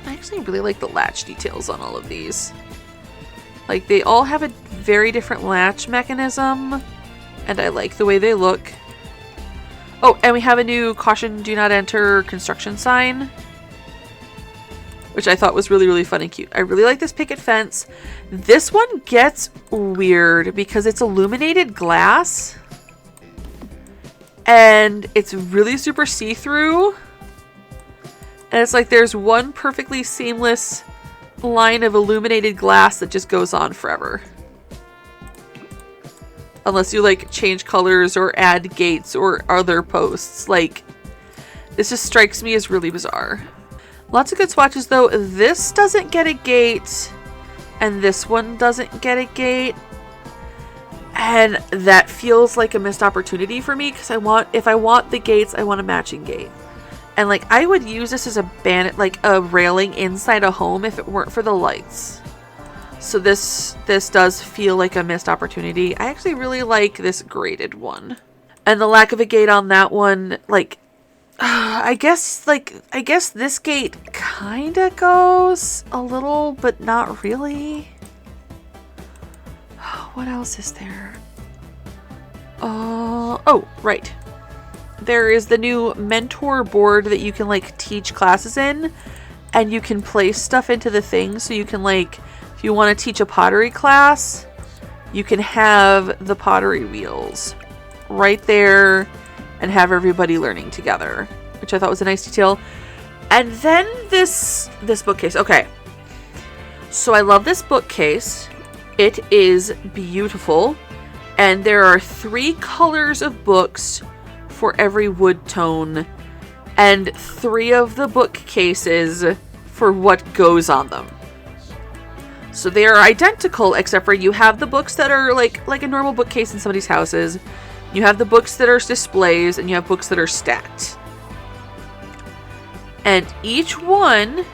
I actually really like the latch details on all of these. Like, they all have a very different latch mechanism, and I like the way they look. Oh, and we have a new caution, do not enter construction sign, which I thought was really, really fun and cute. I really like this picket fence. This one gets weird because it's illuminated glass. And it's really super see-through. And it's like there's one perfectly seamless line of illuminated glass that just goes on forever. Unless you like change colors or add gates or other posts. Like, this just strikes me as really bizarre. Lots of good swatches though. This doesn't get a gate, and this one doesn't get a gate. And that feels like a missed opportunity for me, because if I want the gates, I want a matching gate. And like, I would use this as like a railing inside a home if it weren't for the lights. So this does feel like a missed opportunity. I actually really like this graded one. And the lack of a gate on that one, like, I guess this gate kinda goes a little, but not really. What else is there? Oh, right. There is the new mentor board that you can like teach classes in, and you can place stuff into the thing. So you can like, if you want to teach a pottery class, you can have the pottery wheels right there and have everybody learning together, which I thought was a nice detail. And then this bookcase. Okay. So I love this bookcase. It is beautiful, and there are 3 colors of books for every wood tone, and 3 of the bookcases for what goes on them. So they are identical, except for you have the books that are like a normal bookcase in somebody's houses, you have the books that are displays, and you have books that are stacked. And each one,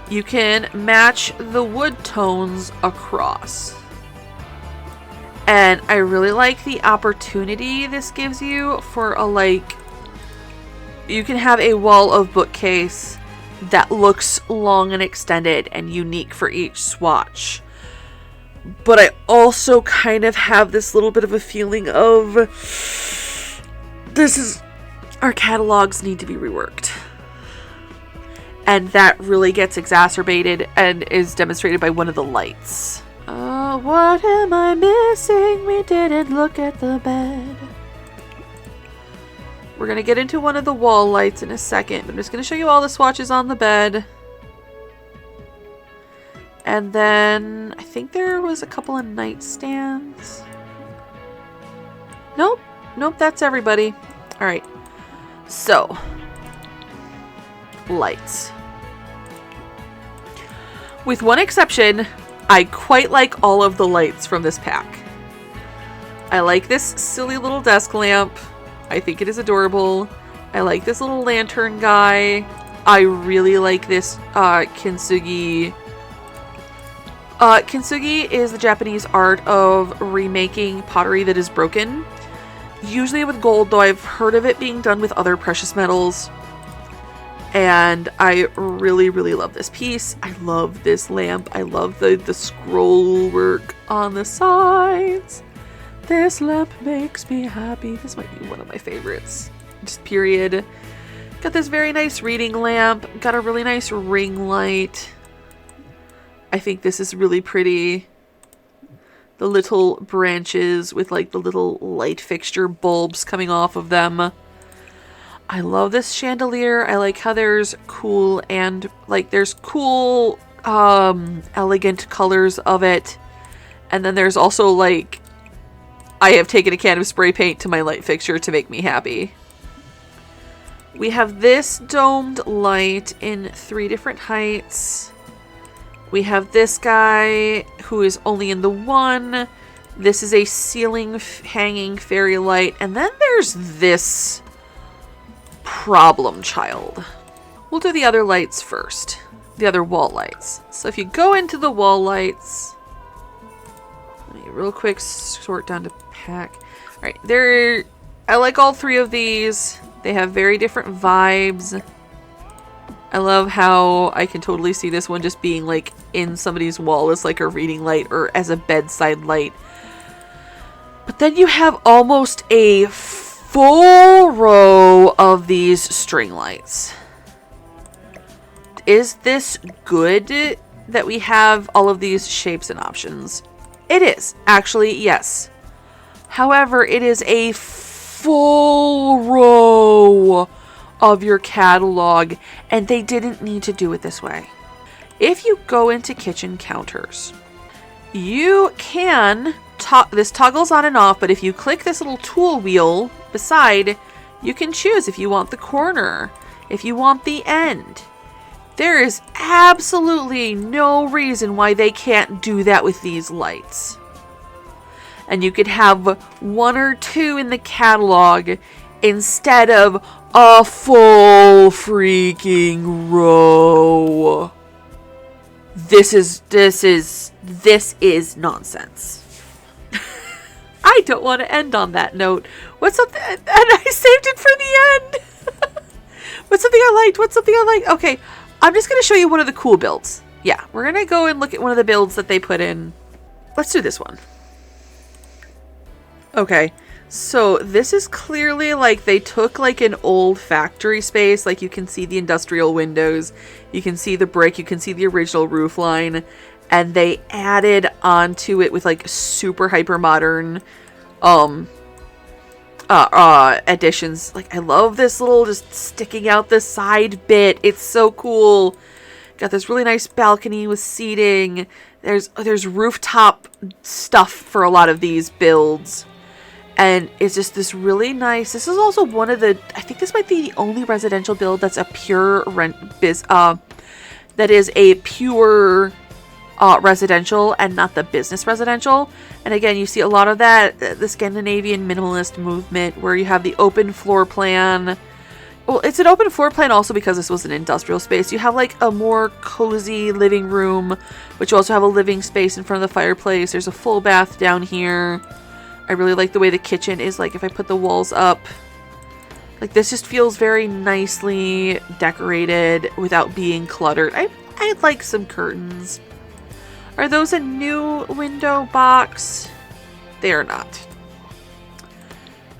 you can match the wood tones across. And I really like the opportunity this gives you for you can have a wall of bookcase that looks long and extended and unique for each swatch. But I also kind of have this little bit of a feeling of our catalogs need to be reworked. And that really gets exacerbated and is demonstrated by one of the lights. Oh, what am I missing? We didn't look at the bed. We're going to get into one of the wall lights in a second. I'm just going to show you all the swatches on the bed. And then I think there was a couple of nightstands. Nope, that's everybody. All right. So, lights. With one exception, I quite like all of the lights from this pack. I like this silly little desk lamp. I think it is adorable. I like this little lantern guy. I really like this kintsugi. Kintsugi is the Japanese art of remaking pottery that is broken. Usually with gold, though I've heard of it being done with other precious metals. And I really, really love this piece. I love this lamp. I love the scroll work on the sides. This lamp makes me happy. This might be one of my favorites. Just period. Got this very nice reading lamp. Got a really nice ring light. I think this is really pretty. The little branches with like the little light fixture bulbs coming off of them. I love this chandelier. I like how there's cool and like there's cool elegant colors of it. And then there's also like I have taken a can of spray paint to my light fixture to make me happy. We have this domed light in 3 different heights. We have this guy who is only in the 1. This is a ceiling hanging fairy light. And then there's this problem child. We'll do the other lights first. The other wall lights. So if you go into the wall lights, let me real quick sort down to pack. All right, I like all 3 of these. They have very different vibes. I love how I can totally see this one just being like in somebody's wall as like a reading light or as a bedside light. But then you have almost a full row of these string lights. Is this good that we have all of these shapes and options? It is. Actually, yes. However, it is a full row of your catalog, and they didn't need to do it this way. If you go into kitchen counters, you can, this toggles on and off, but if you click this little tool wheel beside, you can choose if you want the corner, if you want the end. There is absolutely no reason why they can't do that with these lights. And you could have 1 or 2 in the catalog instead of a full freaking row. This is nonsense. I don't want to end on that note. What's something, and I saved it for the end. What's something I liked? What's something I liked? Okay, I'm just going to show you one of the cool builds. Yeah, we're going to go and look at one of the builds that they put in. Let's do this one. Okay, so this is clearly like they took like an old factory space. Like you can see the industrial windows, you can see the brick, you can see the original roof line, and they added onto it with like super hyper modern additions. Like I love this little just sticking out the side bit. It's so cool. Got this really nice balcony with seating. There's rooftop stuff for a lot of these builds. And it's just this really nice, this is also one of the, I think this might be the only residential build that's a pure that is a pure residential and not the business residential. And again, you see a lot of that, the Scandinavian minimalist movement where you have the open floor plan. Well, it's an open floor plan also because this was an industrial space. You have like a more cozy living room, but you also have a living space in front of the fireplace. There's a full bath down here. I really like the way the kitchen is, like if I put the walls up, like this just feels very nicely decorated without being cluttered. I'd like some curtains. Are those a new window box? They are not.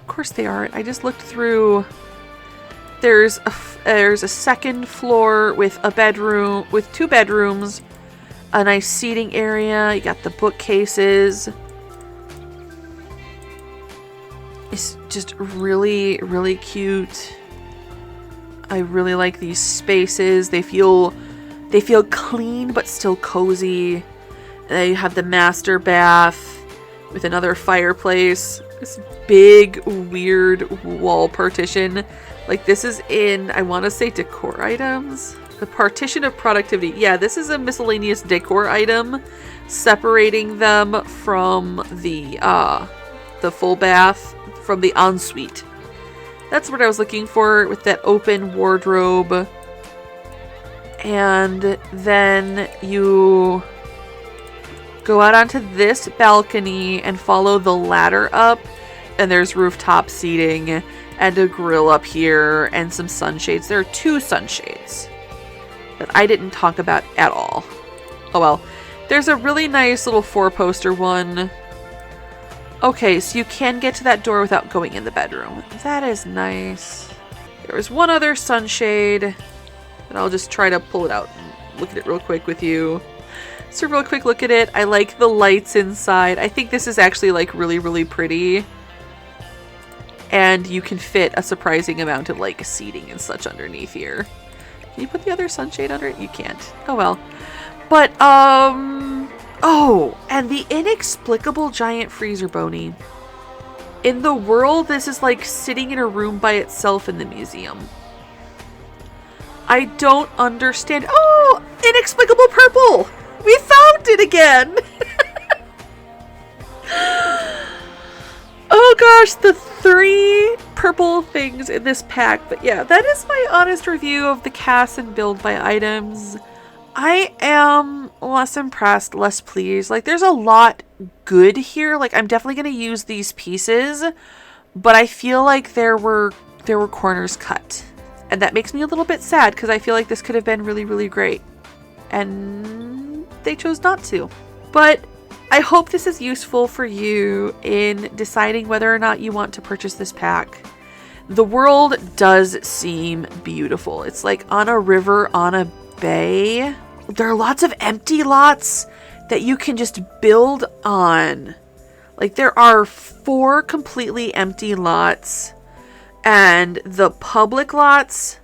Of course they aren't. I just looked through. There's a second floor with a bedroom, with 2 bedrooms, a nice seating area. You got the bookcases. It's just really, really cute. I really like these spaces. They feel clean but still cozy. And then you have the master bath with another fireplace. This big, weird wall partition. Like this is in, I want to say decor items. The partition of productivity. Yeah, this is a miscellaneous decor item. separating them from the full bath, from the ensuite. That's what I was looking for with that open wardrobe. And then you go out onto this balcony and follow the ladder up, and there's rooftop seating and a grill up here and some sunshades. There are 2 sunshades that I didn't talk about at all. Oh well. There's a really nice little 4-poster one. Okay, so you can get to that door without going in the bedroom. That is nice. There was one other sunshade, and I'll just try to pull it out and look at it real quick with you. So real quick look at it. I like the lights inside. I think this is actually like really, really pretty. And you can fit a surprising amount of like seating and such underneath here. Can you put the other sunshade under it? You can't. Oh well. But, oh, and the inexplicable giant freezer bony. In the world, this is like sitting in a room by itself in the museum. I don't understand. Oh, inexplicable purple! We found it again! Oh gosh, the 3 purple things in this pack. But yeah, that is my honest review of the CAS and build by items. I am less impressed, less pleased. Like, there's a lot good here. Like, I'm definitely going to use these pieces, but I feel like there were corners cut. And that makes me a little bit sad because I feel like this could have been really, really great. And they chose not to. But I hope this is useful for you in deciding whether or not you want to purchase this pack. The world does seem beautiful. It's like on a river, on a bay. There are lots of empty lots that you can just build on. Like, there are 4 completely empty lots, and the public lots,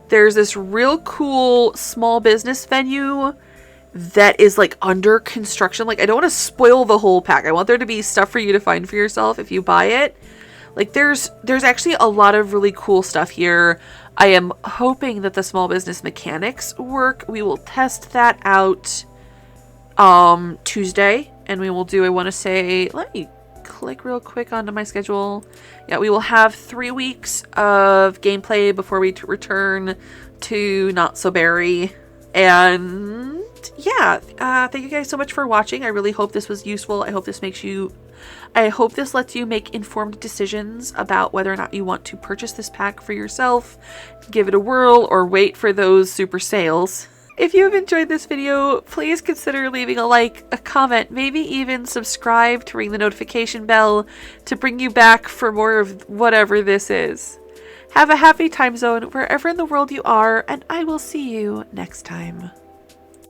there's this real cool small business venue that is like under construction. Like, I don't want to spoil the whole pack. I want there to be stuff for you to find for yourself if you buy it. Like, there's actually a lot of really cool stuff here. I am hoping that the small business mechanics work. We will test that out Tuesday, and we will do, I want to say, let me click real quick onto my schedule. Yeah, we will have 3 weeks of gameplay before we return to Not So Berry. And yeah, thank you guys so much for watching. I really hope this was useful. I hope this lets you make informed decisions about whether or not you want to purchase this pack for yourself, give it a whirl, or wait for those super sales. If you have enjoyed this video, please consider leaving a like, a comment, maybe even subscribe to ring the notification bell to bring you back for more of whatever this is. Have a happy time zone wherever in the world you are, and I will see you next time.